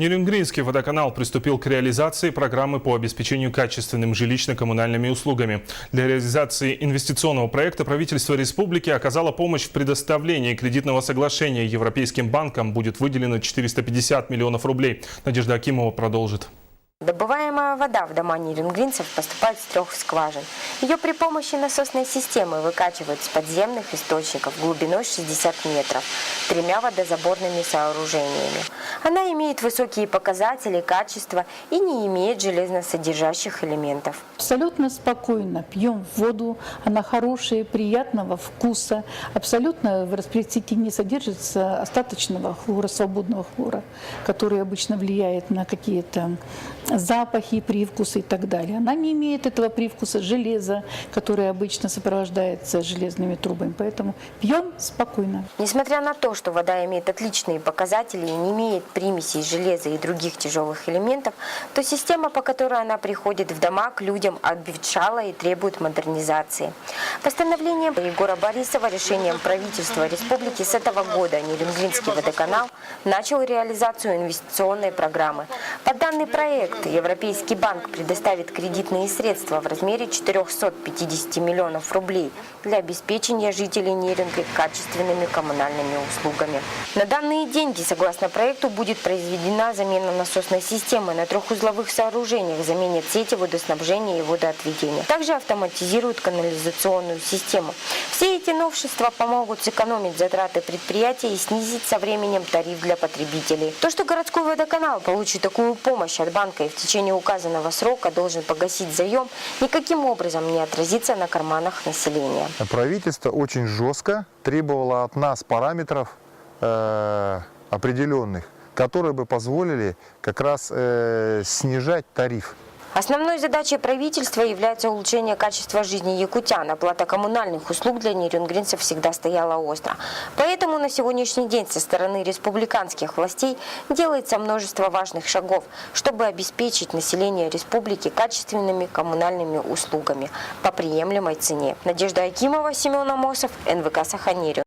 Нерюнгринский водоканал приступил к реализации программы по обеспечению качественными жилищно-коммунальными услугами. Для реализации инвестиционного проекта правительство республики оказало помощь в предоставлении кредитного соглашения. Европейским банкам будет выделено 450 миллионов рублей. Надежда Акимова продолжит. Добываемая вода в дома нерюнгринцев поступает с 3 скважин. Ее при помощи насосной системы выкачивают с подземных источников глубиной 60 метров, 3 водозаборными сооружениями. Она имеет высокие показатели качества и не имеет железносодержащих элементов. Абсолютно спокойно пьем воду, она хорошая, приятного вкуса. Абсолютно в распределителе не содержится остаточного хлора, свободного хлора, который обычно влияет на какие-то запахи, привкусы и так далее. Она не имеет этого привкуса железа, который обычно сопровождается железными трубами. Поэтому пьем спокойно. Несмотря на то, что вода имеет отличные показатели и не имеет примесей железа и других тяжелых элементов, то система, по которой она приходит в дома, к людям обветшала и требует модернизации. Постановлением Егора Борисова, решением правительства республики с этого года Нерюнгринский водоканал начал реализацию инвестиционной программы. Под данный проект Европейский банк предоставит кредитные средства в размере 450 миллионов рублей для обеспечения жителей Нерюнга качественными коммунальными услугами. На данные деньги, согласно проекту, будет произведена замена насосной системы на 3-узловых сооружениях, заменят сети водоснабжения и водоотведения. Также автоматизируют канализационную систему. Все эти новшества помогут сэкономить затраты предприятия и снизить со временем тариф для потребителей. То, что городской водоканал получит такую помощь от банка и в течение указанного срока должен погасить заем, никаким образом не отразится на карманах населения. Правительство очень жестко требовало от нас параметров определенных, которые бы позволили как раз снижать тариф. Основной задачей правительства является улучшение качества жизни якутян. Оплата коммунальных услуг для нерюнгринцев всегда стояла остро. Поэтому на сегодняшний день со стороны республиканских властей делается множество важных шагов, чтобы обеспечить население республики качественными коммунальными услугами по приемлемой цене. Надежда Акимова, Семен Амосов, НВК Саханерю.